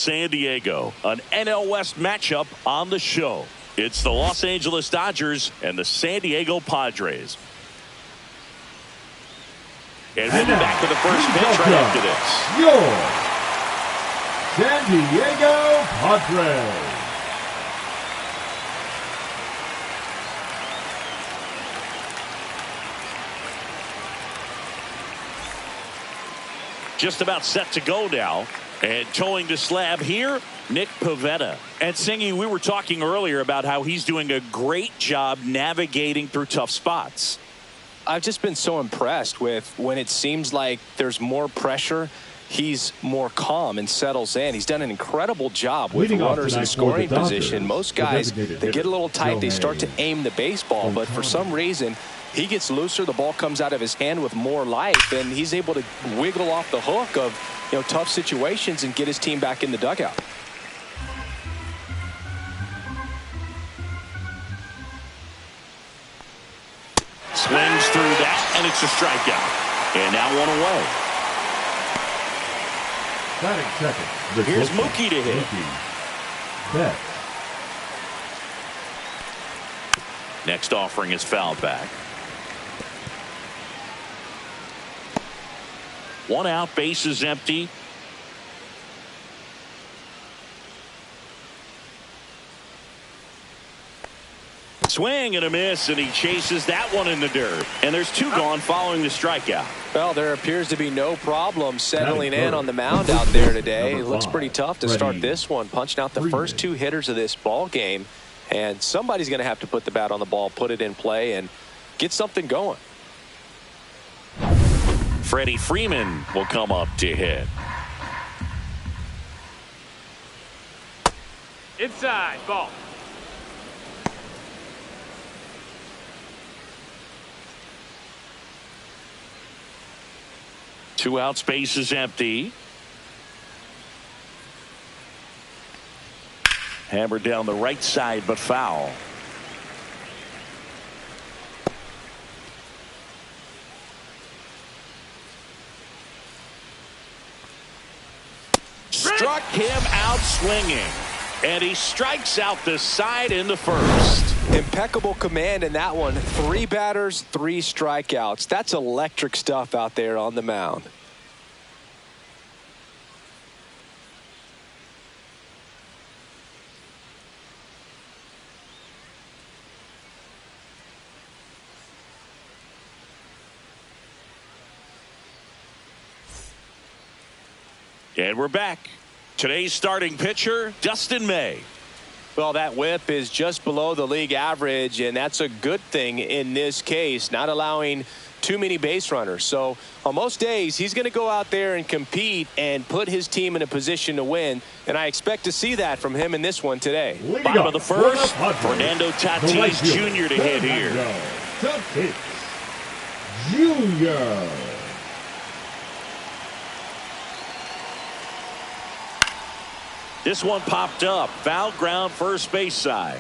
San Diego, an NL West matchup on the show. It's the Los Angeles Dodgers and the San Diego Padres. And we'll be back to the first pitch right after this. Your San Diego Padres. Just about set to go now. And towing the slab here, Nick Pivetta. And Singy, we were talking earlier about how he's doing a great job navigating through tough spots. I've just been so impressed with when it seems like there's more pressure, he's more calm and settles in. He's done an incredible job with runners in scoring position. Most guys, they get a little tight, they start to aim the baseball, but for some reason, he gets looser, the ball comes out of his hand with more life, and he's able to wiggle off the hook of tough situations and get his team back in the dugout. Swings through that, and it's a strikeout. And now one away. Batting second. Here's Mookie to hit. Bet. Next offering is fouled back. One out, base is empty. Swing and a miss, and he chases that one in the dirt. And there's two gone following the strikeout. Well, there appears to be no problem settling in on the mound out there today. It looks pretty tough to start this one, punching out the first two hitters of this ball game. And somebody's going to have to put the bat on the ball, put it in play, and get something going. Freddie Freeman will come up to hit. Inside, ball. Two out, space is empty. Hammered down the right side, but foul. Struck him out swinging. And he strikes out the side in the first. Impeccable command in that one. 3 batters, 3 strikeouts. That's electric stuff out there on the mound. And we're back. Today's starting pitcher, Dustin May. Well, that whip is just below the league average, and that's a good thing in this case, not allowing too many base runners. So on most days, he's going to go out there and compete and put his team in a position to win, and I expect to see that from him in this one today. Bottom of the first, Fernando Tatis Jr. to hit here. Tatis Jr. This one popped up. Foul ground, first base side.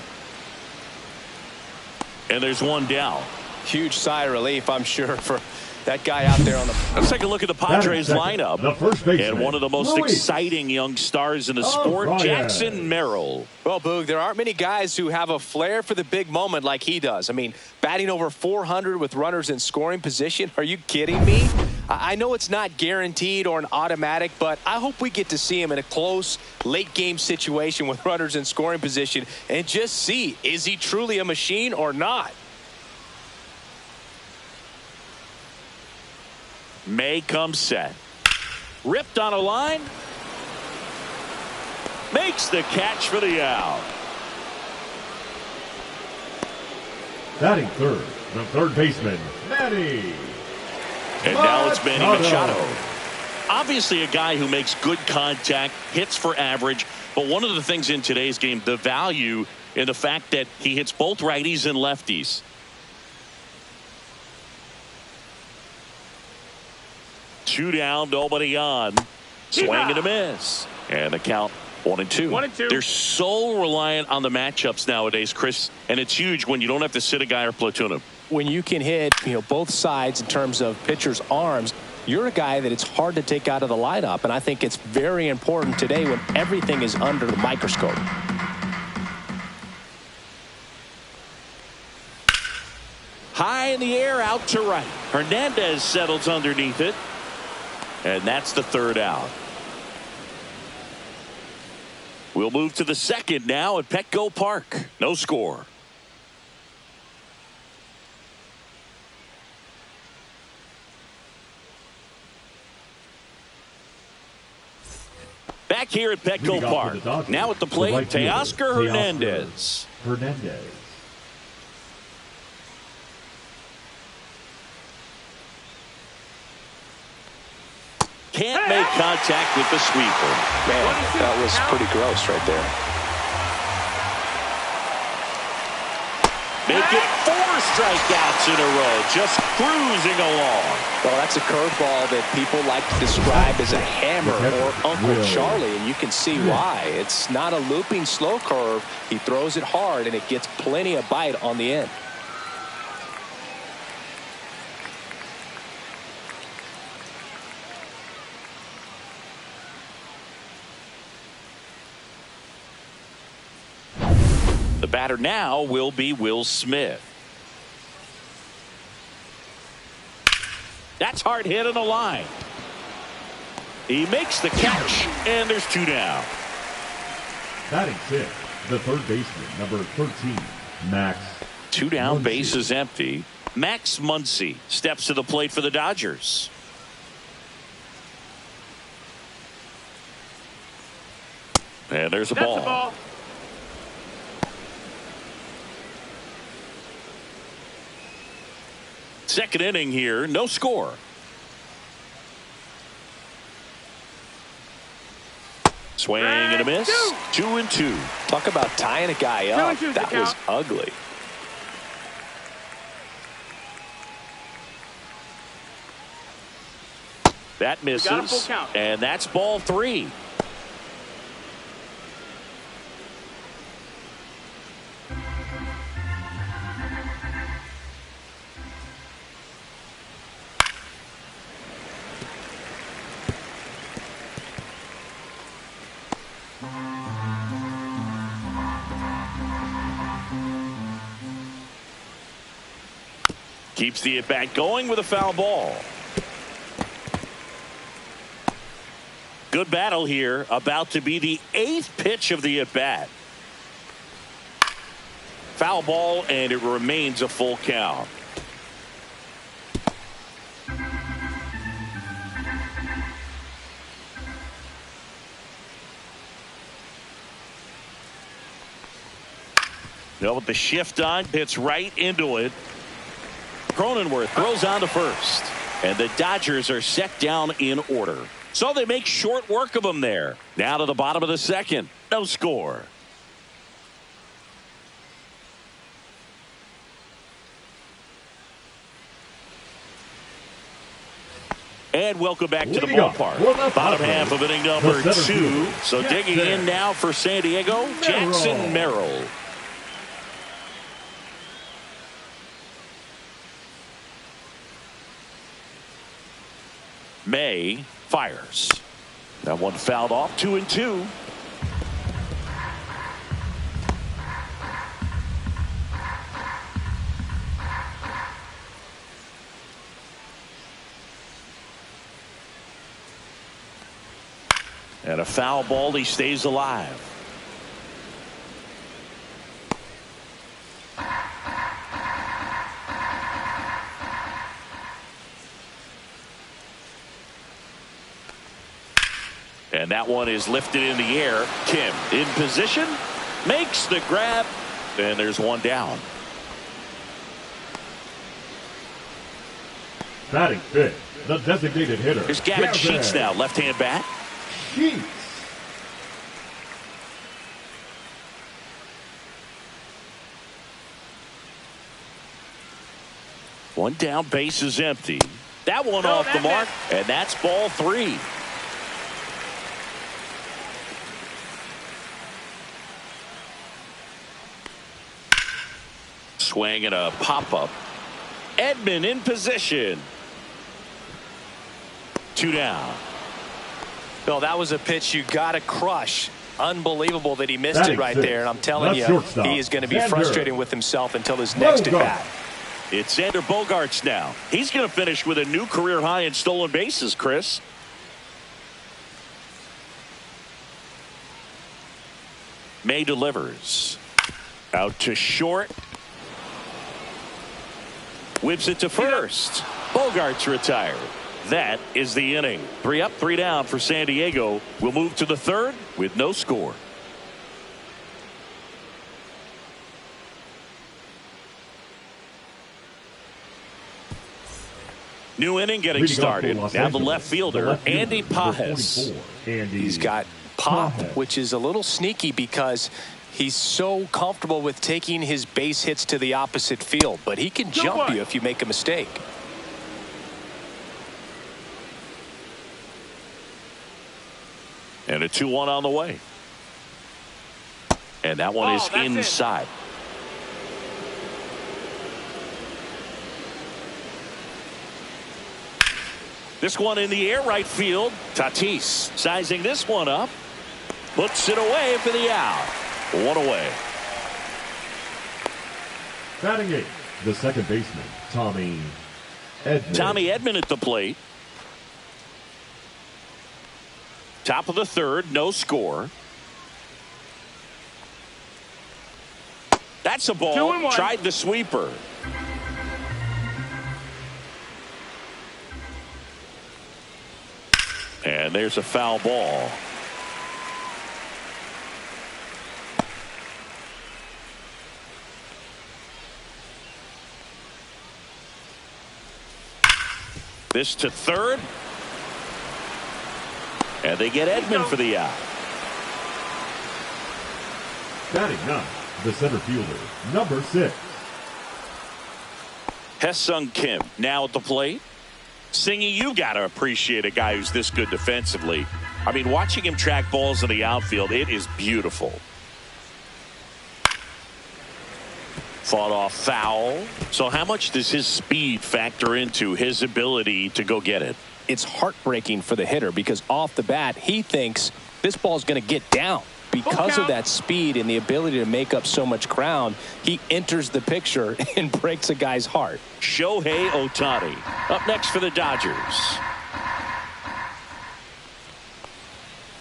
And there's one down. Huge sigh of relief, I'm sure, for that guy out there on the... Let's take a look at the Padres lineup. And one of the most exciting young stars in the sport, Jackson Merrill. Well, Boog, there aren't many guys who have a flair for the big moment like he does. I mean, batting over 400 with runners in scoring position. Are you kidding me? I know it's not guaranteed or an automatic, but I hope we get to see him in a close, late-game situation with runners in scoring position and just see, is he truly a machine or not? May comes set. Ripped on a line. Makes the catch for the out. Batting third, the third baseman, Manny. And now it's Manny Machado. Obviously a guy who makes good contact, hits for average, but one of the things in today's game, the value in the fact that he hits both righties and lefties. Two down, nobody on. Swing and a miss. And the count 1-2. 1-2. They're so reliant on the matchups nowadays, Chris, and it's huge when you don't have to sit a guy or platoon him. When you can hit, both sides in terms of pitchers' arms, you're a guy that it's hard to take out of the lineup, and I think it's very important today when everything is under the microscope. High in the air, out to right. Hernandez settles underneath it. And that's the third out. We'll move to the second now at Petco Park. No score. Back here at Petco Park. Now at the plate, Teoscar Hernandez. Can't make contact with the sweeper. Man, that was pretty gross right there. Make it 4 strikeouts in a row, just cruising along. Well, that's a curveball that people like to describe as a hammer or Uncle Charlie, and you can see why. It's not a looping slow curve. He throws it hard, and it gets plenty of bite on the end. The batter now will be Will Smith. That's hard hit on the line. He makes the catch, and there's 2 down. Batting 6, the third baseman, number 13, Max. 2 down, Muncy. bases empty. Max Muncy steps to the plate for the Dodgers. And there's a ball. Second inning here, no score. Swing and a miss. 2-2. Talk about tying a guy up. That was ugly. That misses, and that's ball 3. Keeps the at-bat going with a foul ball. Good battle here. About to be the 8th pitch of the at-bat. Foul ball, and it remains a full count. Now with the shift on, hits right into it. Cronenworth throws on to first, and the Dodgers are set down in order. So they make short work of them there. Now to the bottom of the second. No score. And welcome back to the ballpark. Bottom half of inning number 2. So digging in now for San Diego, Jackson Merrill. May fires. That one fouled off. 2-2. And a foul ball. He stays alive. And that one is lifted in the air. Kim in position, makes the grab, and there's one down. Batting 5th, the designated hitter. Here's Gavin Sheets now, left-hand bat. Sheets. One down, base is empty. That one off the mark, and that's ball 3. Swing and a pop-up. Edman in position. 2 down. Well, that was a pitch you got to crush. Unbelievable that he missed it right there. And I'm telling you, he is going to be frustrated with himself until his next at bat. It's Xander Bogaerts now. He's going to finish with a new career high in stolen bases, Chris. May delivers. Out to short. Whips it to first. Bogaerts retired. That is the inning. 3 up, 3 down for San Diego. We'll move to the third with no score. New inning getting started. Now the left fielder, Andy Pages. He's got pop, which is a little sneaky because he's so comfortable with taking his base hits to the opposite field, but he can jump you if you make a mistake. And a 2-1 on the way. And that one is inside. This one in the air, right field. Tatis sizing this one up. Puts it away for the out. 1 away. Batting 8th, the second baseman, Tommy Edman. Tommy Edman at the plate. Top of the third, no score. That's a ball. Tried the sweeper. And there's a foul ball. This to third. And they get Edman for the out. Batting 9, the center fielder, number 6. Ha-Seong Kim now at the plate. Singy, you got to appreciate a guy who's this good defensively. I mean, watching him track balls in the outfield, it is beautiful. Fought off foul. So how much does his speed factor into his ability to go get it? It's heartbreaking for the hitter because off the bat, he thinks this ball's going to get down. Because of that speed and the ability to make up so much ground, he enters the picture and breaks a guy's heart. Shohei Ohtani up next for the Dodgers.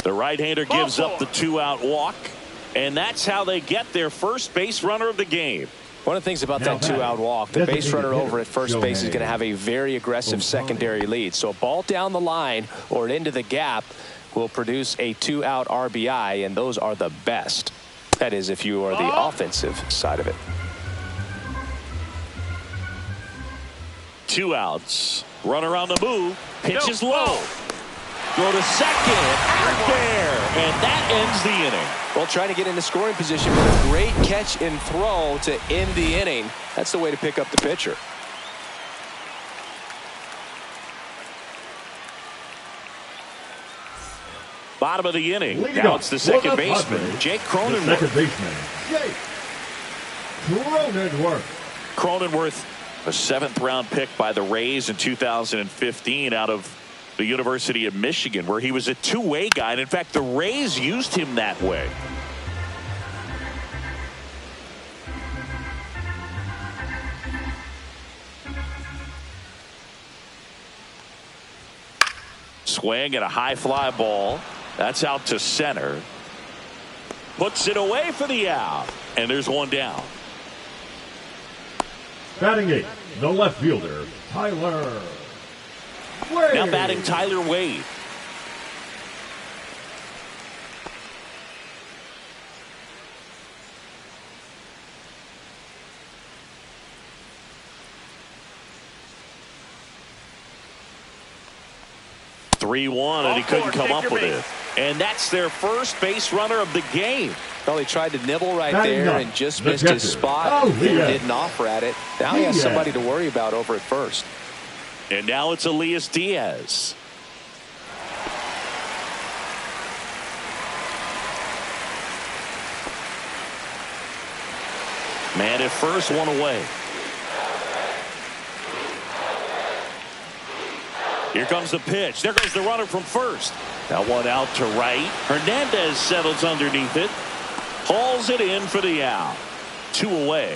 The right-hander gives up the 2-out walk, and that's how they get their first base runner of the game. One of the things about that 2-out walk, the base runner over at first base is going to have a very aggressive secondary lead. So a ball down the line or into the gap will produce a 2-out RBI, and those are the best. That is, if you are the offensive side of it. 2 outs. Runner on the move. Pitch is low. Go to second. Out there. And that ends the inning. Well, trying to get into scoring position with a great catch and throw to end the inning. That's the way to pick up the pitcher. Bottom of the inning. Now it's the second baseman, Jake Cronenworth. Second baseman, Jake Cronenworth. Cronenworth, a 7th-round pick by the Rays in 2015 out of the University of Michigan, where he was a two-way guy. And in fact, the Rays used him that way. Swing and a high fly ball. That's out to center. Puts it away for the out. And there's one down. Batting 8, the left fielder, Tyler Wade. Now batting Tyler Wade. (3-1) and he couldn't come up with it. And that's their first base runner of the game. Well, he tried to nibble right there and just missed his spot. Didn't offer at it. Now he has somebody to worry about over at first. And now it's Elias Diaz. Man at first, one away. Here comes the pitch. There goes the runner from first. That one out to right. Hernandez settles underneath it. Hauls it in for the out. 2 away.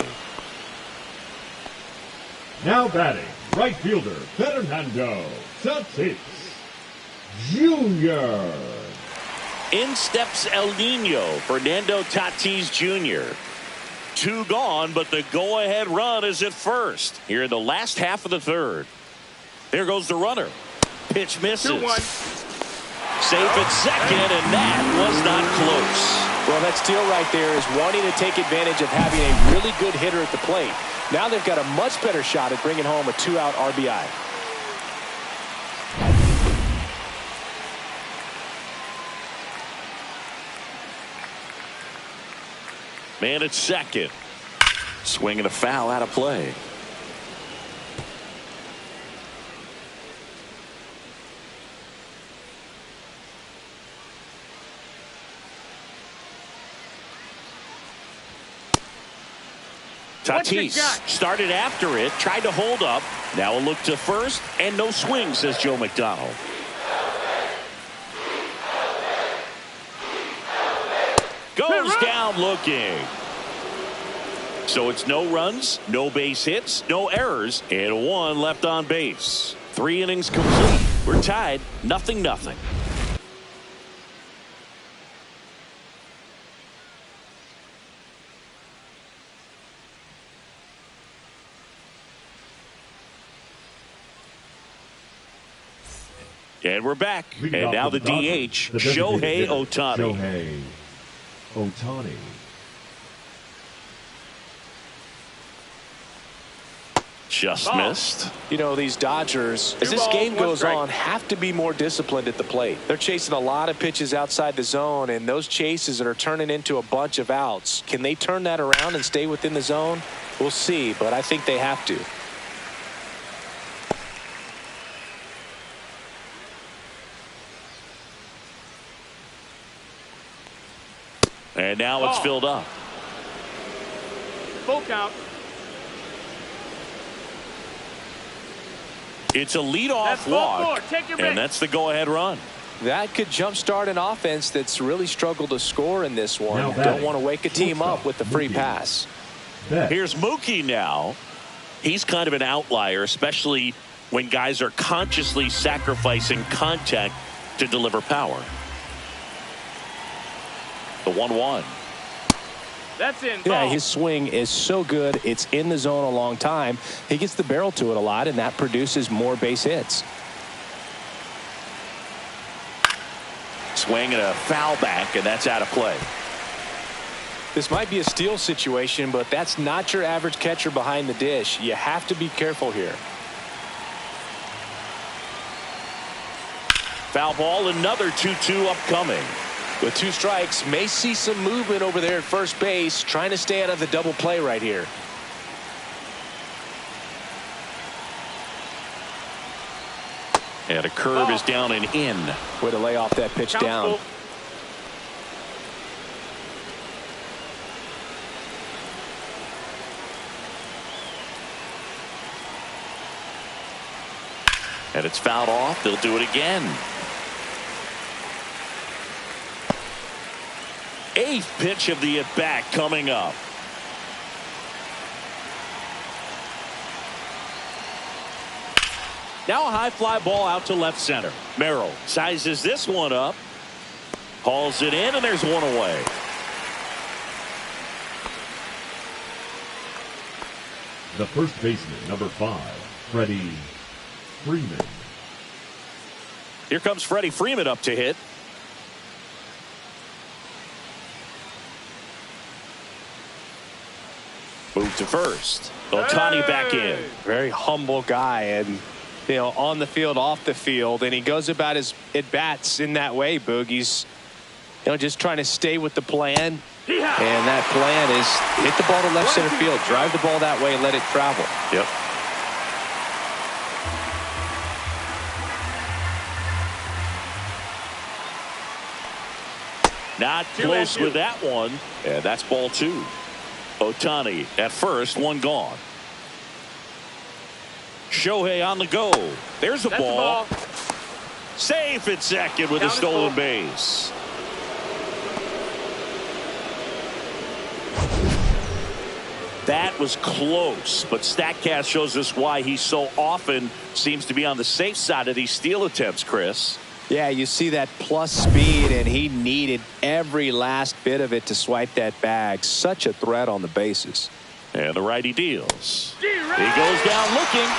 Now batting, right fielder Fernando Tatis Jr. In steps El Nino, Fernando Tatis Jr. 2 gone, but the go-ahead run is at first here in the last half of the third. There goes the runner. Pitch misses. 2-1. Safe at second, and that was not close. Well, that steal right there is wanting to take advantage of having a really good hitter at the plate. Now they've got a much better shot at bringing home a 2-out RBI. Man at second. Swinging a foul out of play. Tatis started after it, tried to hold up. Now a look to first, and no swing, says Joe McDonald. Goes down looking. So it's no runs, no base hits, no errors, and 1 left on base. 3 innings complete. We're tied, 0-0. And we're back. And now the DH, Shohei Ohtani. Shohei Ohtani. Just missed. You know, these Dodgers, as this game goes on, have to be more disciplined at the plate. They're chasing a lot of pitches outside the zone, and those chases are turning into a bunch of outs. Can they turn that around and stay within the zone? We'll see, but I think they have to. And now it's filled up. Full count. It's a leadoff walk, and that's the go-ahead run. That could jumpstart an offense that's really struggled to score in this one. Don't want to wake a team up with the free pass. Here's Mookie now. He's kind of an outlier, especially when guys are consciously sacrificing contact to deliver power. The 1-1. That's in. Yeah, his swing is so good. It's in the zone a long time. He gets the barrel to it a lot, and that produces more base hits. Swing and a foul back, and that's out of play. This might be a steal situation, but that's not your average catcher behind the dish. You have to be careful here. Foul ball, another 2-2 upcoming. With 2 strikes, may see some movement over there at first base, trying to stay out of the double play right here. And a curve is down and in. Way to lay off that pitch down. And it's fouled off. They'll do it again. 8th pitch of the at-bat coming up. Now a high fly ball out to left center. Merrill sizes this one up. Hauls it in, and there's 1 away. The first baseman, number 5, Freddie Freeman. Here comes Freddie Freeman up to hit. Move to first. Ohtani back in. Very humble guy, and you know, on the field, off the field, and he goes about his at-bats in that way, Boog. He's, you know, just trying to stay with the plan, and that plan is hit the ball to left center field, drive the ball that way, and let it travel. Yep. Not close with that one, and that's ball 2. Ohtani at first, 1 gone. Shohei on the go. There's the ball. Safe at second with a stolen base. That was close, but StatCast shows us why he so often seems to be on the safe side of these steal attempts, Chris. Yeah, you see that plus speed, and he needed every last bit of it to swipe that bag. Such a threat on the bases. And the righty deals. He goes down looking.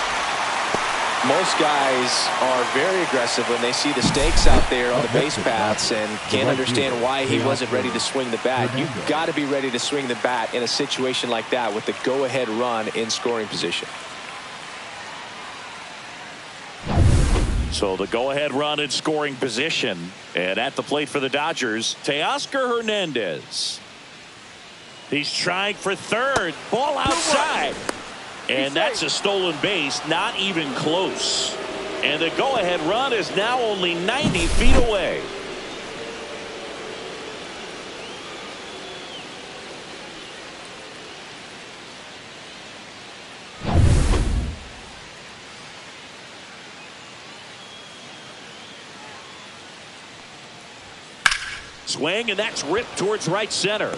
Most guys are very aggressive when they see the stakes out there on the base paths and can't understand why he wasn't ready to swing the bat. You've got to be ready to swing the bat in a situation like that with the go-ahead run in scoring position. So the go-ahead run in scoring position. And at the plate for the Dodgers, Teoscar Hernandez. He's trying for third. Ball outside. And that's a stolen base, not even close. And the go-ahead run is now only 90 feet away. Swing, and that's ripped towards right center.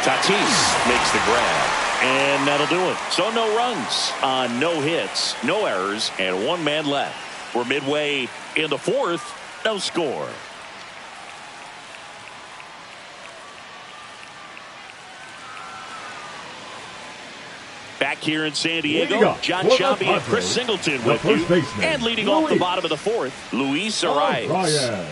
Tatis makes the grab. And that'll do it. So no runs on no hits, no errors, and one man left. We're midway in the fourth. No score. Back here in San Diego, John Sciambi and Chris Singleton with you. And leading off the bottom of the fourth, Luis Arias.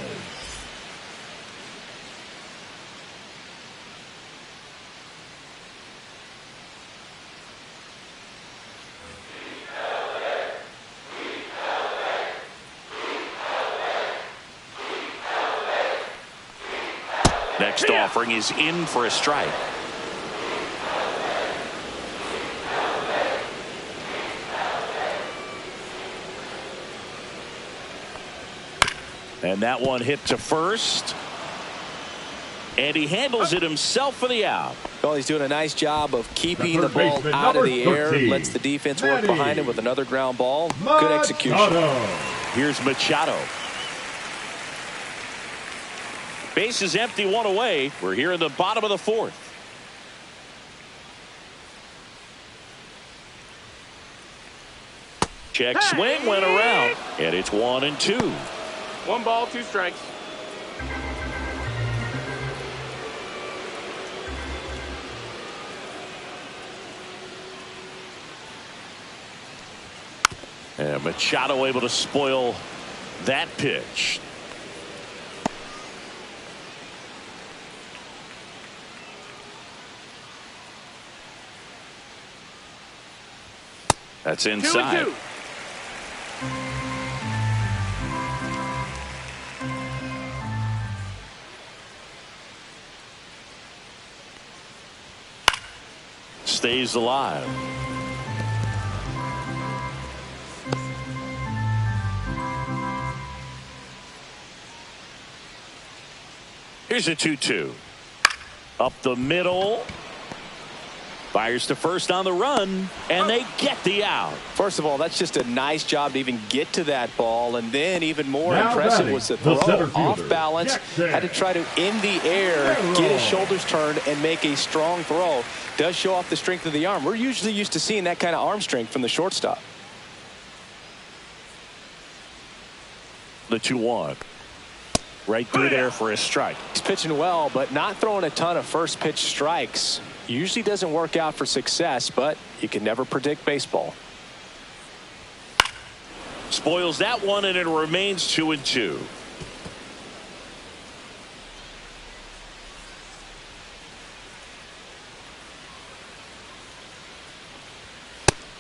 Next offering is in for a strike. And that one hit to first. And he handles it himself for the out. Well, he's doing a nice job of keeping the ball out of the air. Lets the defense work behind him with another ground ball. Good execution. Here's Machado. Base is empty, one away. We're here in the bottom of the fourth. Check swing went around, and it's 1-2. 1 ball, 2 strikes. And Machado able to spoil that pitch. That's inside. 2-2. Stays alive. Here's a 2-2. Up the middle. Fires to first on the run, and they get the out. First of all, that's just a nice job to even get to that ball, and then even more impressive was the throw off balance. Had to try to, in the air, get his shoulders turned and make a strong throw. Does show off the strength of the arm. We're usually used to seeing that kind of arm strength from the shortstop. The 2-1. Right through there for a strike. He's pitching well, but not throwing a ton of first pitch strikes. Usually doesn't work out for success, but you can never predict baseball. Spoils that one, and it remains 2-2.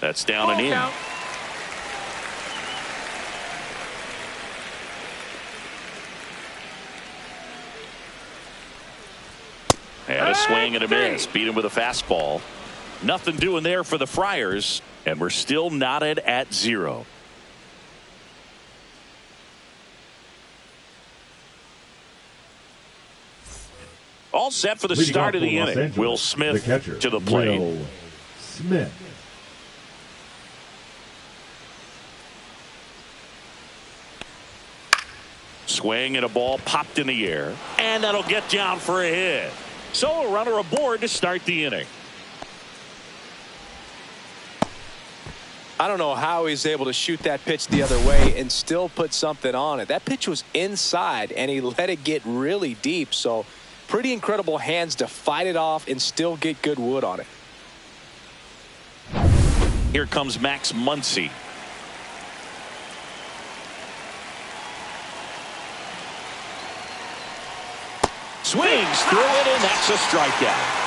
That's down and in. Count. And a swing and a miss. Beat him with a fastball. Nothing doing there for the Friars. And we're still knotted at 0. All set for the start of the inning. Will Smith to the plate. Will Smith. Swing and a ball popped in the air. And that'll get down for a hit. So a runner aboard to start the inning. I don't know how he's able to shoot that pitch the other way and still put something on it. That pitch was inside, and he let it get really deep. So pretty incredible hands to fight it off and still get good wood on it. Here comes Max Muncy. Swings through it, and that's a strikeout.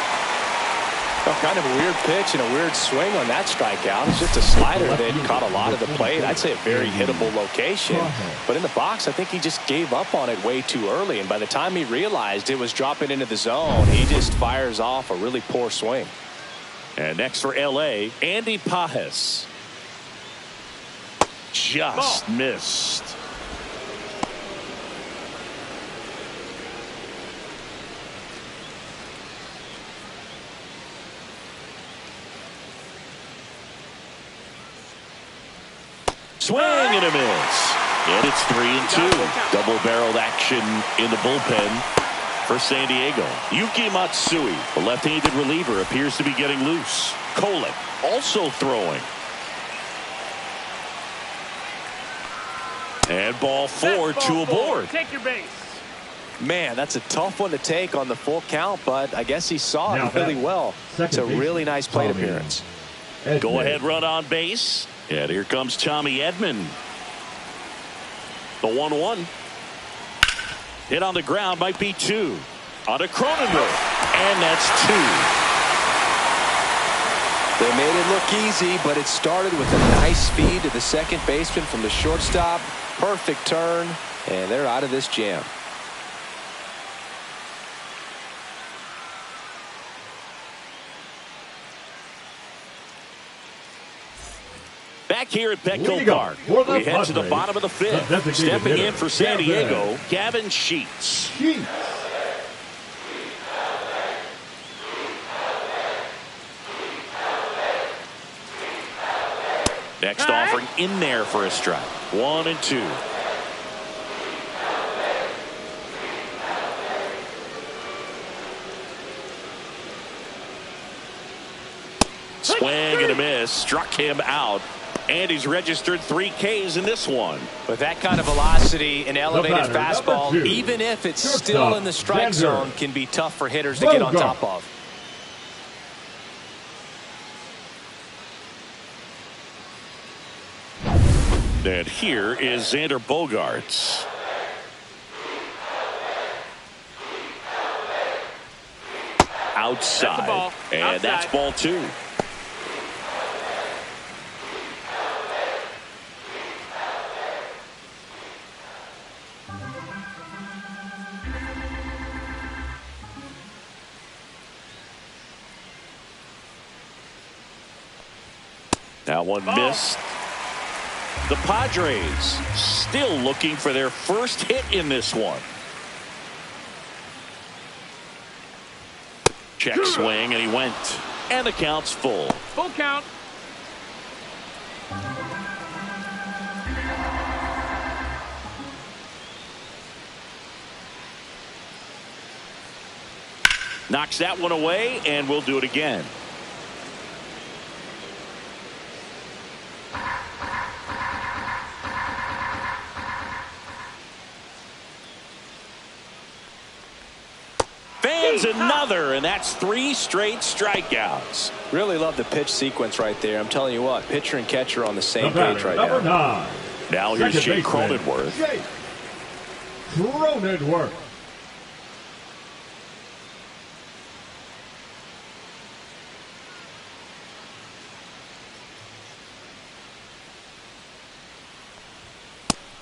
Well, kind of a weird pitch and a weird swing on that strikeout. It's just a slider that caught a lot of the plate. I'd say a very hittable location. But in the box, I think he just gave up on it way too early. And by the time he realized it was dropping into the zone, he just fires off a really poor swing. And next for L.A., Andy Pajes. Just missed. Swing and a miss. And it's 3-2. Double-barreled action in the bullpen for San Diego. Yuki Matsui, the left-handed reliever, appears to be getting loose. Kolek also throwing. And ball 4, 2 aboard. Take your base. Man, that's a tough one to take on the full count, but I guess he saw it really well. It's a really nice plate appearance. Go-ahead run on base. And here comes Tommy Edman. The 1-1. Hit on the ground, might be 2. On to Cronenworth. And that's 2. They made it look easy, but it started with a nice feed to the second baseman from the shortstop. Perfect turn, and they're out of this jam. Back here at Petco Park, we head to the bottom of the 5th. Stepping in for San Diego, Gavin Sheets. Next offering in there for a strike. 1-2. Swing and a miss. Struck him out. And he's registered 3 Ks in this one. With that kind of velocity, an elevated fastball, even if it's still in the strike zone, can be tough for hitters to get on top of. And here is Xander Bogaerts. Outside. And that's ball 2. That one missed. The Padres still looking for their first hit in this one. Check swing, and he went. And the count's full. Full count. Knocks that one away, and we'll do it again. Another, and that's 3 straight strikeouts. Really love the pitch sequence right there. I'm telling you what, pitcher and catcher on the same page right now. 9. Now here's Jake Cronenworth. Cronenworth.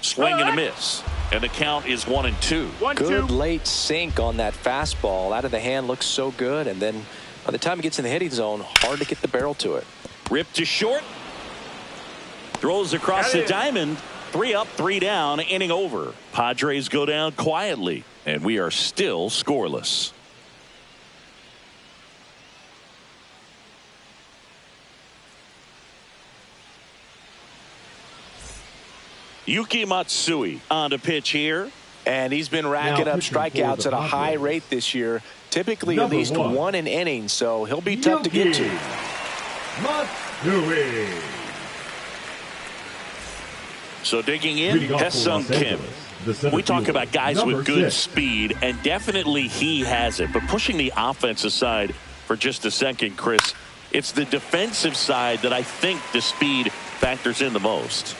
Swing and a miss. And the count is 1-2. Good late sink on that fastball. Out of the hand, looks so good. And then by the time he gets in the hitting zone, hard to get the barrel to it. Ripped to short. Throws across the diamond. 3 up, 3 down. Inning over. Padres go down quietly. And we are still scoreless. Yuki Matsui on to pitch here. And he's been racking up strikeouts at a high rate this year, typically at least one an inning, so he'll be tough to get to. So digging in, Ha-Seong Kim. We talk about guys with good speed, and definitely he has it. But pushing the offense aside for just a second, Chris, it's the defensive side that I think the speed factors in the most.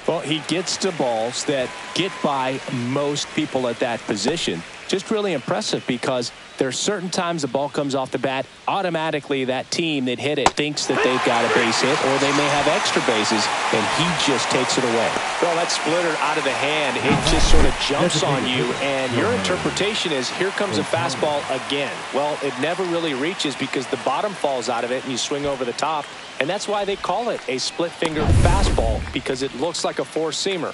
Well, he gets to balls that get by most people at that position. Just really impressive because there's certain times the ball comes off the bat, automatically that team that hit it thinks that they've got a base hit or they may have extra bases, and he just takes it away. Well, that splitter out of the hand, it just sort of jumps on you, and your interpretation is here comes a fastball again. Well, it never really reaches because the bottom falls out of it and you swing over the top, and that's why they call it a split-finger fastball, because it looks like a four-seamer.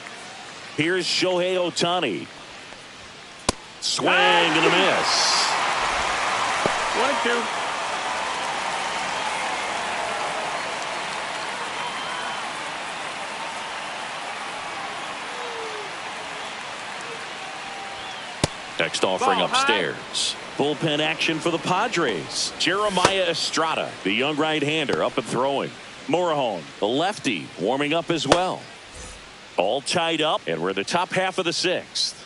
Here's Shohei Ohtani. Swing and a miss. 1-2. Next offering upstairs. Bullpen action for the Padres. Jeremiah Estrada, the young right-hander, up and throwing. Morejon, the lefty, warming up as well. All tied up, and we're in the top half of the sixth.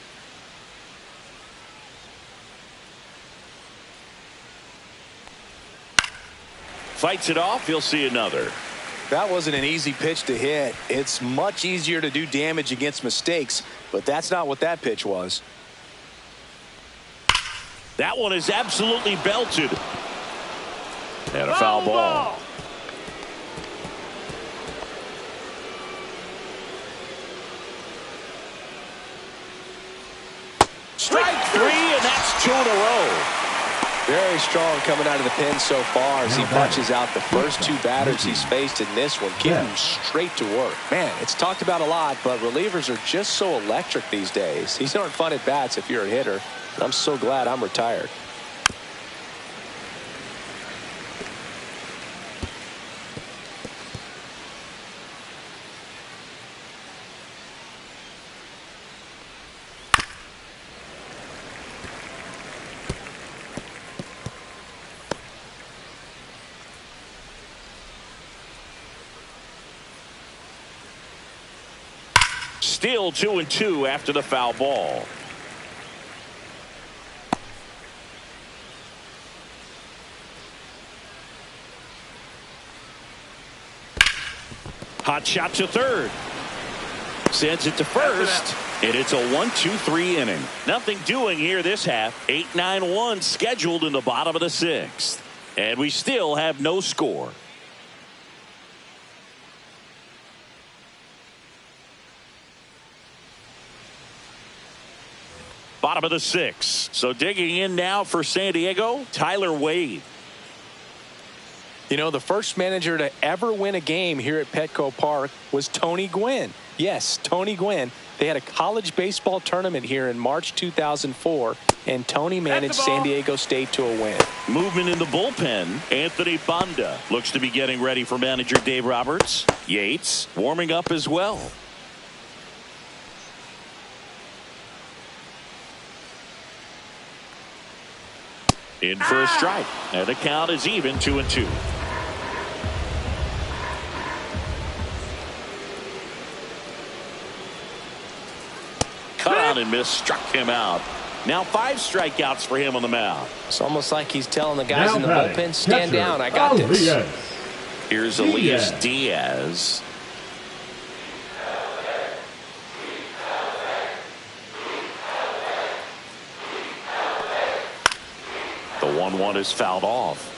Fights it off. He'll see another. That wasn't an easy pitch to hit. It's much easier to do damage against mistakes, but that's not what that pitch was. That one is absolutely belted. And a foul ball. Strike three, and that's 2 in a row. Very strong coming out of the pen so far as he punches out the first 2 batters he's faced in this one, getting him straight to work. Man, it's talked about a lot, but relievers are just so electric these days. These aren't fun at bats if you're a hitter. I'm so glad I'm retired. Still 2-2 after the foul ball. Hot shot to third. Sends it to first. And it's a 1-2-3 inning. Nothing doing here this half. 8-9-1 scheduled in the bottom of the sixth. And we still have no score. Bottom of the sixth. So digging in now for San Diego, Tyler Wade. You know, the first manager to ever win a game here at Petco Park was Tony Gwynn. Yes, Tony Gwynn. They had a college baseball tournament here in March 2004, and Tony managed San Diego State to a win. Movement in the bullpen. Anthony Banda looks to be getting ready for manager Dave Roberts. Yates warming up as well. In for a strike, and the count is even 2-2. Cut out and missed, struck him out. Now 5 strikeouts for him on the mound. It's almost like he's telling the guys in the bullpen, stand down, I got this. Here's Elias Diaz. The 1-1 is fouled off.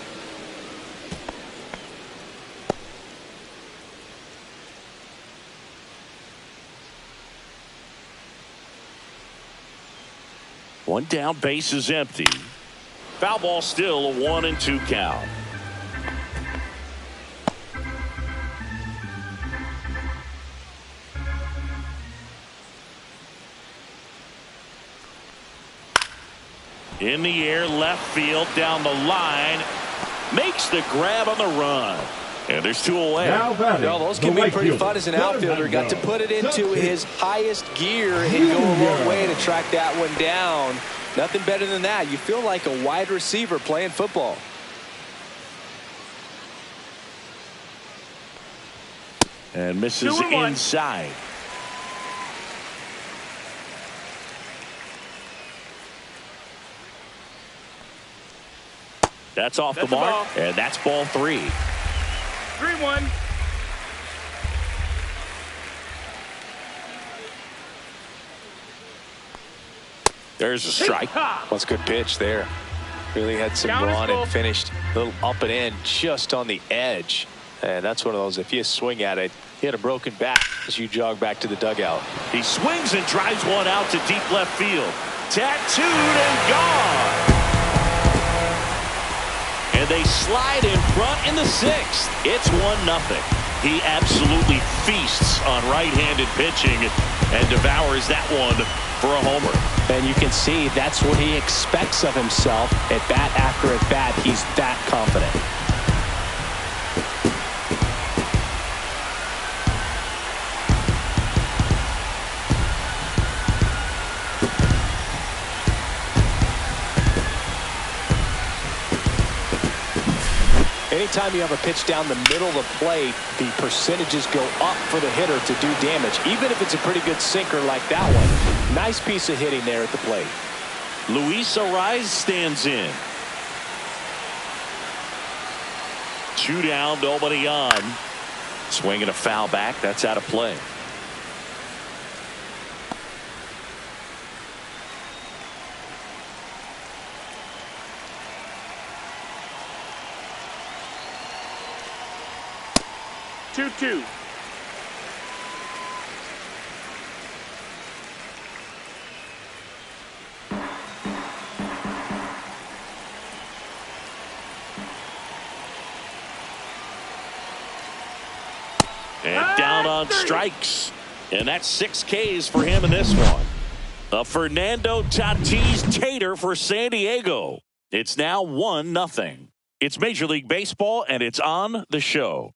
One down, base is empty. Foul ball, still a 1-2 count. In the air, left field, down the line. Makes the grab on the run. And there's 2 away. Those can be pretty fun as an outfielder. Got to put it into his highest gear and go a long way to track that one down. Nothing better than that. You feel like a wide receiver playing football. And misses inside. That's off the mark, and that's ball 3. 3-1. There's a strike. That's a good pitch there. Really had some run and finished a little up and in just on the edge. And that's one of those, if you swing at it, he had a broken back as you jog back to the dugout. He swings and drives one out to deep left field. Tattooed and gone. And they slide in front in the 6th. It's 1-0. He absolutely feasts on right-handed pitching and devours that one for a homer. And you can see that's what he expects of himself at bat after at bat. He's that confident. Anytime you have a pitch down the middle of the plate, the percentages go up for the hitter to do damage, even if it's a pretty good sinker like that one. Nice piece of hitting there at the plate. Luis Ariz stands in. 2 down, nobody on. Swinging a foul back. That's out of play. Two. And down on strikes. And that's 6 Ks for him in this one. A Fernando Tatis Tater for San Diego. It's now 1-0. It's Major League Baseball, and it's on the show.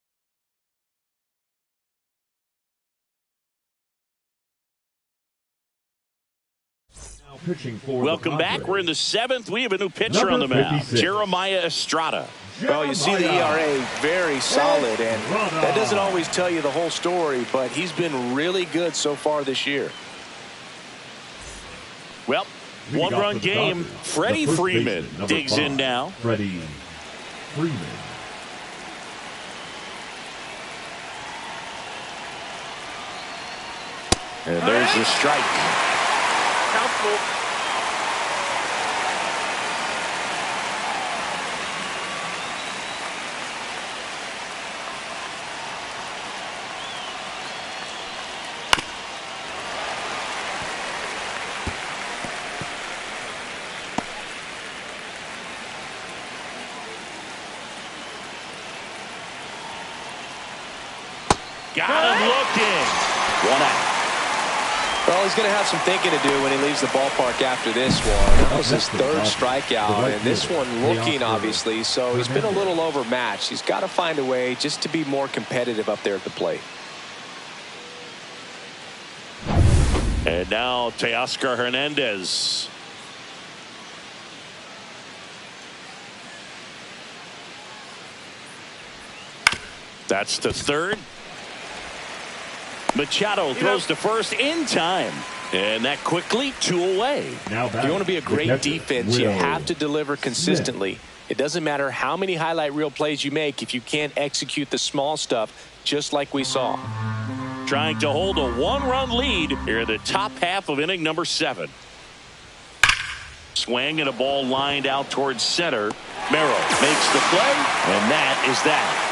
Welcome back. We're in the 7th. We have a new pitcher on the mound, Jeremiah Estrada. Well, you see the ERA very solid, and that doesn't always tell you the whole story, but he's been really good so far this year. Well, 1-run game. Freddie Freeman digs in now. Freddie Freeman. And there's the strike. Countful. Got him looking. 1 out. Well, he's going to have some thinking to do when he leaves the ballpark after this one. That was his 3rd strikeout, and this one looking, obviously, so he's been a little overmatched. He's got to find a way just to be more competitive up there at the plate. And now Teoscar Hernandez. That's the 3rd. Machado throws to first in time. And that quickly 2 away. If you want to be a great defense, you have to deliver consistently. It doesn't matter how many highlight reel plays you make if you can't execute the small stuff, just like we saw. Trying to hold a 1-run lead here in the top half of inning number 7. Swing and a ball lined out towards center. Merrill makes the play, and that is that.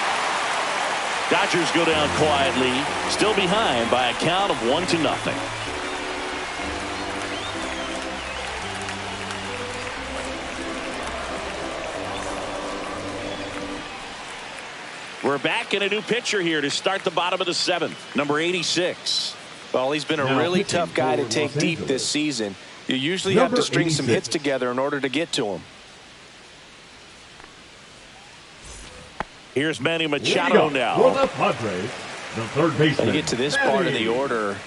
Dodgers go down quietly, still behind by a count of 1-0. We're back in a new pitcher here to start the bottom of the 7th, number 86. Well, he's been a really tough guy to take deep this season. You usually have to string some hits together in order to get to him. Here's Manny Machado now. For the Padres, the third baseman. When you get to this part of the order,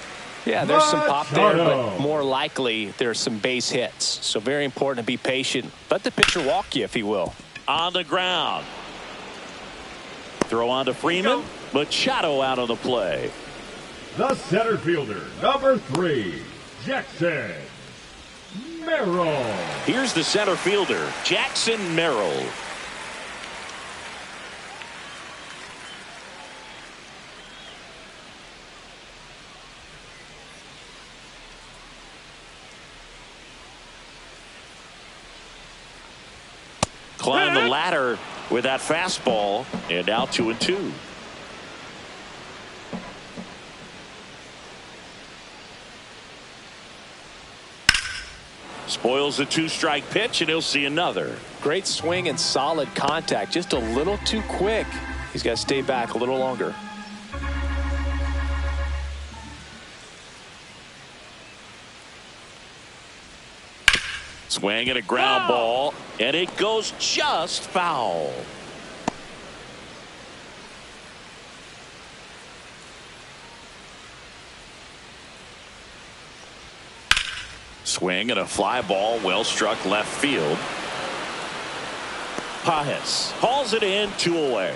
yeah, there's some pop there, but more likely there's some base hits. So very important to be patient. Let the pitcher walk you, if he will. On the ground. Throw on to Freeman. Machado out of the play. The center fielder, number 3, Jackson Merrill. Here's the center fielder, Jackson Merrill. Climb the ladder with that fastball, and now 2-2. Spoils the 2-strike pitch, and he'll see another. Great swing and solid contact. Just a little too quick. He's got to stay back a little longer. Swing and a ground ball, and it goes just foul. Swing and a fly ball, well struck left field. Pajes hauls it in, 2 away.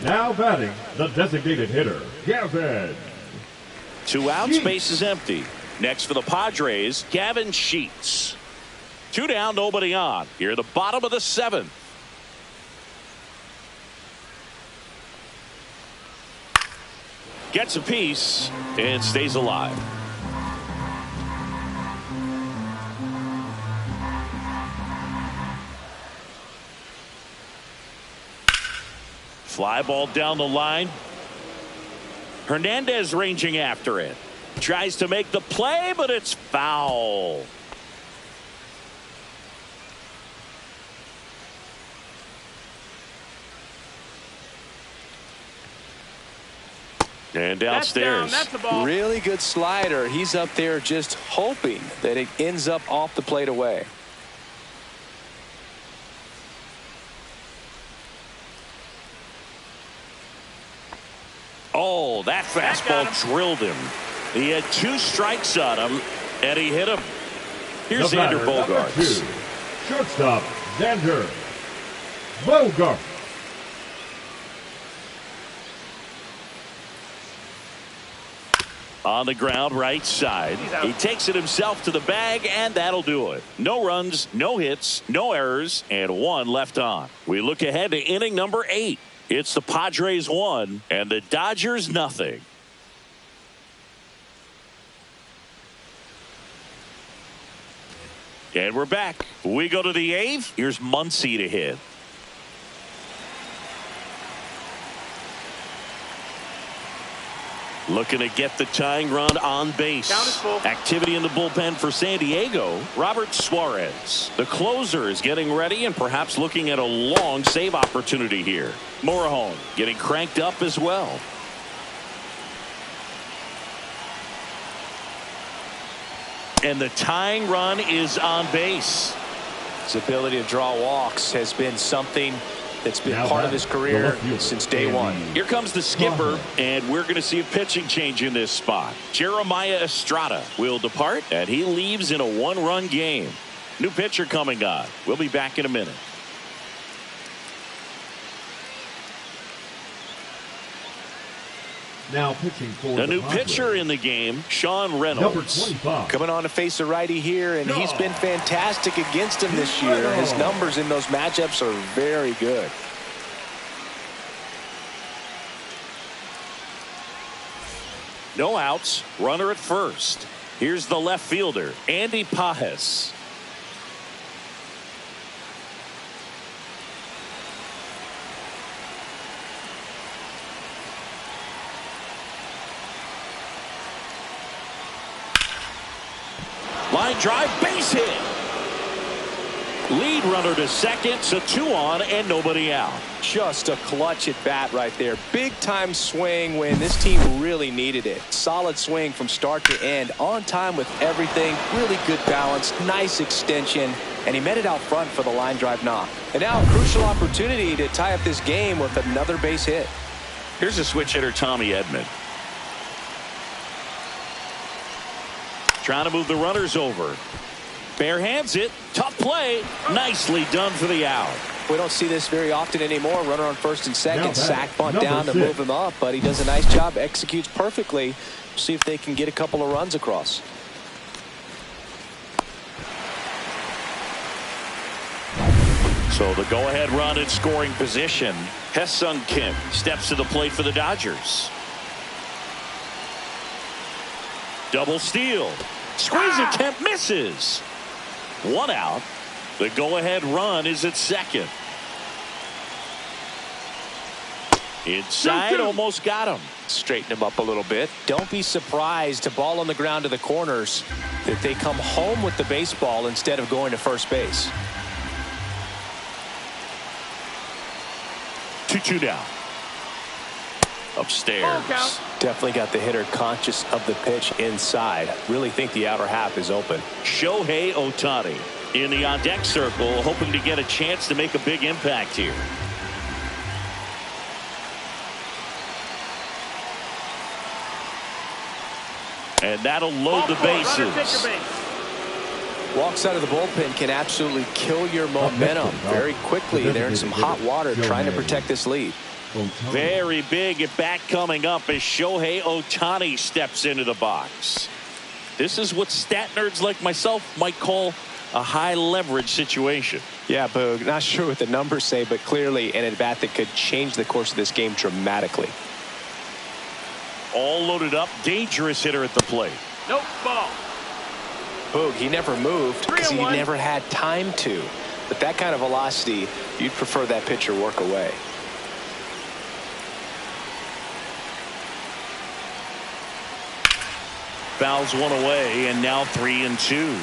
Now batting, the designated hitter, Gavin. 2 outs, base is empty. Next for the Padres, Gavin Sheets. 2 down, nobody on. Here at the bottom of the 7th. Gets a piece and stays alive. Fly ball down the line. Hernandez ranging after it. Tries to make the play, but it's foul. And downstairs. That's the ball. Really good slider. He's up there just hoping that it ends up off the plate away. Oh, that fastball drilled him. He had 2 strikes on him, and he hit him. Here's Xander Bogaerts. Shortstop, Xander Bogaerts. On the ground, right side. He takes it himself to the bag, and that'll do it. No runs, no hits, no errors, and 1 left on. We look ahead to inning number 8. It's the Padres 1 and the Dodgers nothing. And we're back. We go to the 8th. Here's Muncy to hit. Looking to get the tying run on base. Count is full. Activity in the bullpen for San Diego. Robert Suarez. The closer is getting ready and perhaps looking at a long save opportunity here. Morejon getting cranked up as well. And the tying run is on base. His ability to draw walks has been something that's been part of his career since day 1. Here comes the skipper, and we're going to see a pitching change in this spot. Jeremiah Estrada will depart, and he leaves in a 1-run game. New pitcher coming on. We'll be back in a minute. Now pitching for the new Padres. pitcher in the game, Sean Reynolds. Coming on to face a righty here, and he's been fantastic against him this year. His numbers in those matchups are very good. No outs, runner at first. Here's the left fielder, Andy Pajes. Line drive, base hit. Lead runner to second, so 2 on and nobody out. Just a clutch at bat right there. Big time swing when this team really needed it. Solid swing from start to end. On time with everything. Really good balance. Nice extension. And he met it out front for the line drive knock. And now a crucial opportunity to tie up this game with another base hit. Here's a switch hitter, Tommy Edman. Trying to move the runners over. Bare hands it. Tough play. Nicely done for the out. We don't see this very often anymore. Runner on first and second. Sack bunt down to 6. move him up. But he does a nice job. Executes perfectly. See if they can get a couple of runs across. So the go-ahead run in scoring position. Ha-Seong Kim steps to the plate for the Dodgers. Double steal. Squeezing. Kemp misses. 1 out. The go-ahead run is at second. Inside, almost got him. Straighten him up a little bit. Don't be surprised to ball on the ground to the corners if they come home with the baseball instead of going to first base. 2-2 down. Upstairs. Definitely got the hitter conscious of the pitch inside. Really think the outer half is open. Shohei Ohtani in the on-deck circle, hoping to get a chance to make a big impact here. And that'll load the bases. Walks out of the bullpen can absolutely kill your momentum very quickly. They're in some hot water trying to protect this lead. Very big at bat coming up as Shohei Ohtani steps into the box. This is what stat nerds like myself might call a high leverage situation. Yeah, Boog, not sure what the numbers say, but clearly an at bat that could change the course of this game dramatically. All loaded up, dangerous hitter at the plate. Nope, ball. Boog, he never moved because he never had time to. But that kind of velocity, you'd prefer that pitcher work away. Fouls one away, and now 3-2.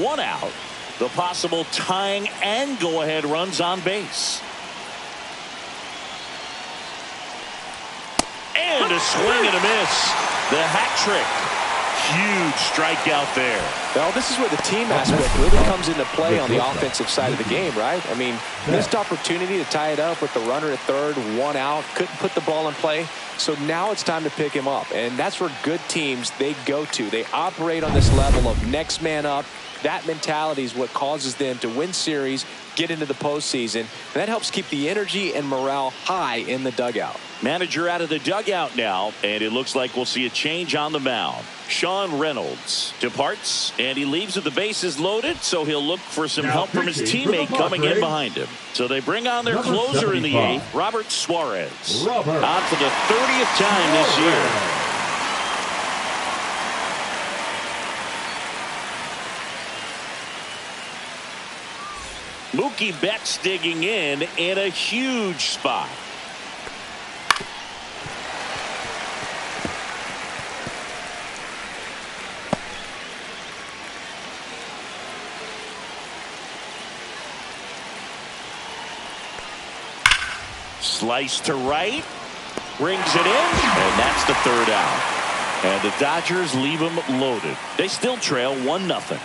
1 out. The possible tying and go-ahead runs on base. And a swing and a miss. The hat trick. Huge strikeout there. Well, this is where the team aspect really comes into play on the offensive side of the game, right? I mean, missed opportunity to tie it up with the runner at third, 1 out, couldn't put the ball in play. So now it's time to pick him up. And that's where good teams, they go to. They operate on this level of next man up. That mentality is what causes them to win series, get into the postseason. And that helps keep the energy and morale high in the dugout. Manager out of the dugout now, and it looks like we'll see a change on the mound. Sean Reynolds departs, and he leaves with the bases loaded, so he'll look for some help from his teammate coming in behind him. So they bring on their closer in the 8th, Robert Suarez. On for the 30th time this year. Mookie Betts digging in a huge spot. Slice to right, brings it in, and that's the 3rd out. And the Dodgers leave them loaded. They still trail 1-0.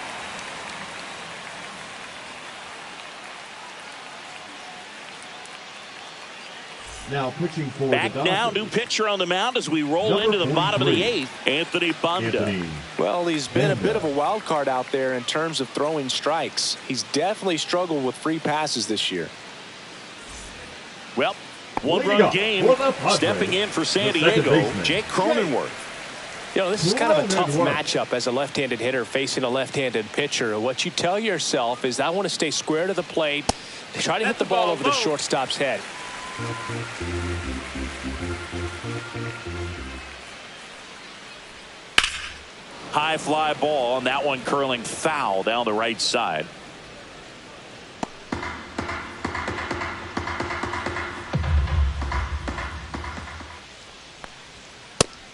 Now pitching for back the now, new pitcher on the mound as we roll into the bottom of the 8th. Anthony Banda. Well, he's been a bit of a wild card out there in terms of throwing strikes. He's definitely struggled with free passes this year. Well, 1-run game. Stepping in for San Diego, Jake Cronenworth. You know, this is kind of a tough matchup as a left-handed hitter facing a left-handed pitcher. What you tell yourself is, I want to stay square to the plate, try to hit the ball over the shortstop's head. High fly ball, and that one curling foul down the right side.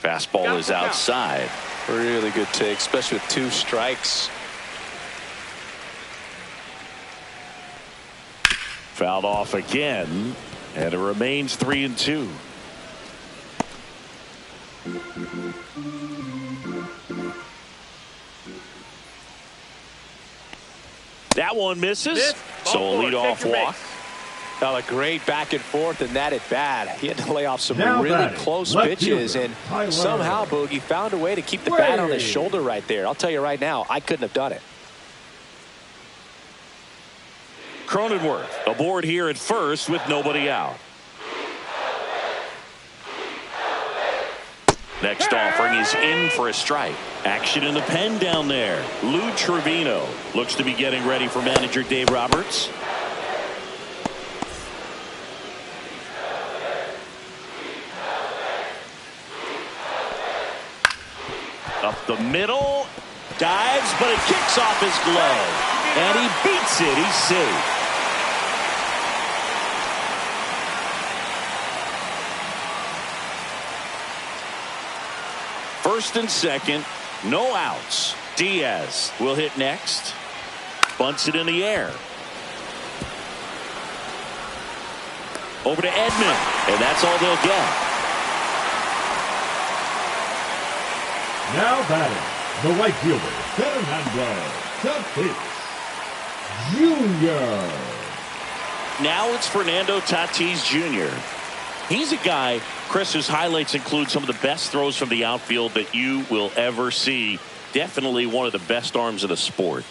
Fastball is outside. Really good take, especially with 2 strikes. Fouled off again, and it remains 3-2. That one misses. So a leadoff walk. Now a great back and forth, and that at bat. He had to lay off some Now really batting, close left pitches, fielder, and Tyler. somehow Boogie found a way to keep the bat on his shoulder right there. I'll tell you right now, I couldn't have done it. Cronenworth aboard here at first with nobody out. Next offering is in for a strike. Action in the pen down there. Lou Trevino looks to be getting ready for manager Dave Roberts. Up the middle. Dives, but it kicks off his glove. And he beats it. He's safe. First and second, no outs. Diaz will hit next. Bunts it in the air. Over to Edman, and that's all they'll get. Now batting, the right fielder, Fernando Tatis Jr. Now it's Fernando Tatis Jr. He's a guy, Chris, whose highlights include some of the best throws from the outfield that you will ever see. Definitely one of the best arms in the sport.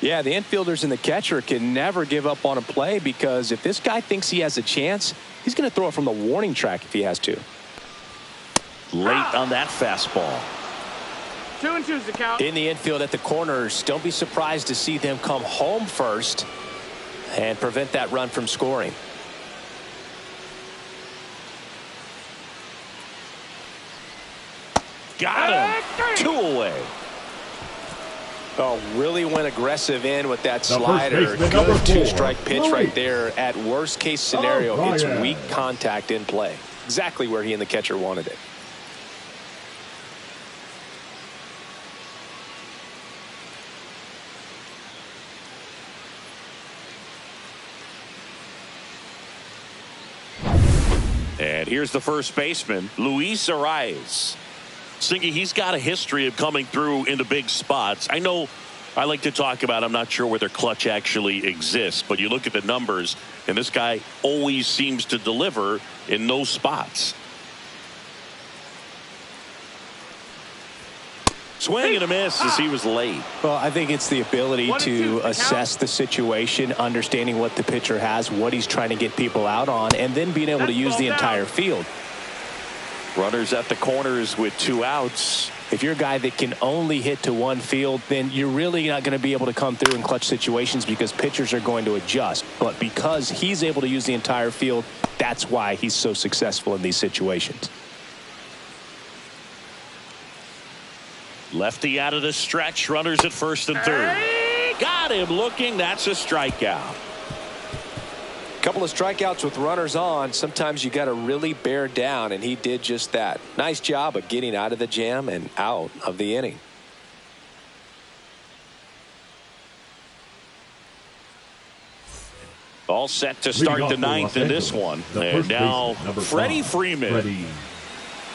Yeah, the infielders and the catcher can never give up on a play, because if this guy thinks he has a chance, he's going to throw it from the warning track if he has to. Late on that fastball. 2-2 is the count. In the infield at the corners, don't be surprised to see them come home first and prevent that run from scoring. Got him. 2 away. Oh, really went aggressive in with that The slider. first baseman, Good 4, two-strike pitch Louis. right there. At worst case scenario, it's Ryan. weak contact in play. Exactly where he and the catcher wanted it. And here's the first baseman, Luis Arias. Singy, he's got a history of coming through into big spots. I know I like to talk about, I'm not sure whether clutch actually exists, but you look at the numbers, and this guy always seems to deliver in those spots. Swing and a miss as he was late. Well, I think it's the ability 1-2, to the assess count. the situation, understanding what the pitcher has, what he's trying to get people out on, and then being able to use the entire field. Runners at the corners with 2 outs. If you're a guy that can only hit to one field, then you're really not going to be able to come through in clutch situations, because pitchers are going to adjust. But because he's able to use the entire field, that's why he's so successful in these situations. Lefty out of the stretch. Runners at first and third. Got him looking. That's a strikeout. Couple of strikeouts with runners on. Sometimes you got to really bear down, and he did just that. Nice job of getting out of the jam and out of the inning. All set to start the ninth in this one. And now Freddie Freeman. Freddie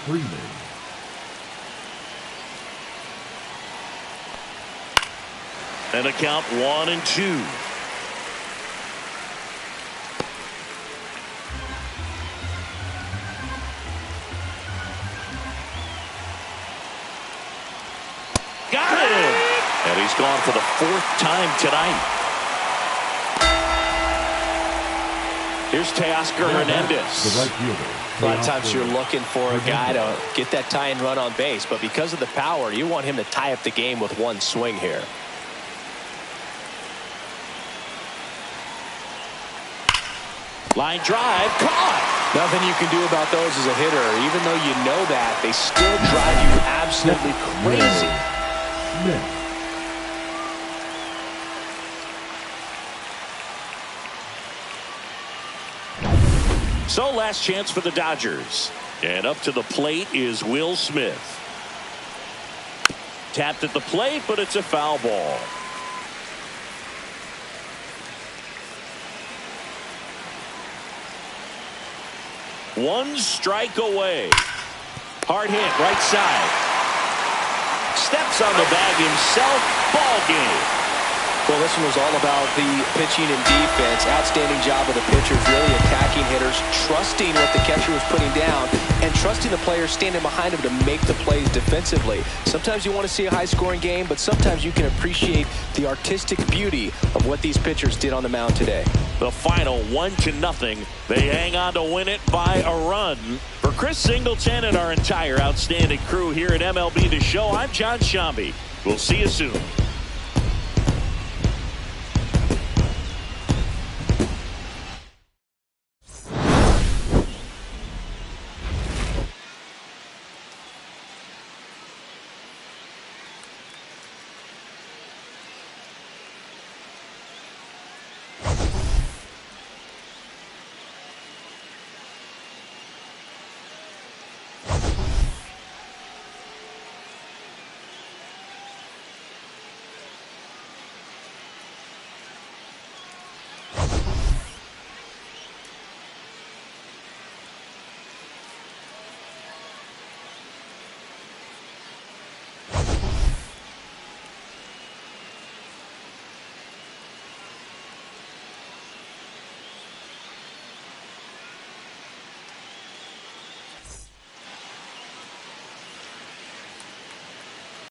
Freeman. And a count 1-2. Got him. And he's gone for the 4th time tonight. Here's Teoscar Hernandez. The right fielder. A lot of times you're looking for a guy to get that tie-in run on base, but because of the power, you want him to tie up the game with one swing here. Line drive, caught. Nothing you can do about those as a hitter. Even though you know that, they still drive you absolutely crazy. Smith. So last chance for the Dodgers. And up to the plate is Will Smith. Tapped at the plate, but it's a foul ball. One strike away. Hard hit right side. Steps on the bag himself. Ball game. Well, this one was all about the pitching and defense. Outstanding job of the pitchers, really attacking hitters, trusting what the catcher was putting down, and trusting the players standing behind him to make the plays defensively. Sometimes you want to see a high-scoring game, but sometimes you can appreciate the artistic beauty of what these pitchers did on the mound today. The final 1-0. They hang on to win it by a run. For Chris Singleton and our entire outstanding crew here at MLB The Show, I'm John Shambi. We'll see you soon.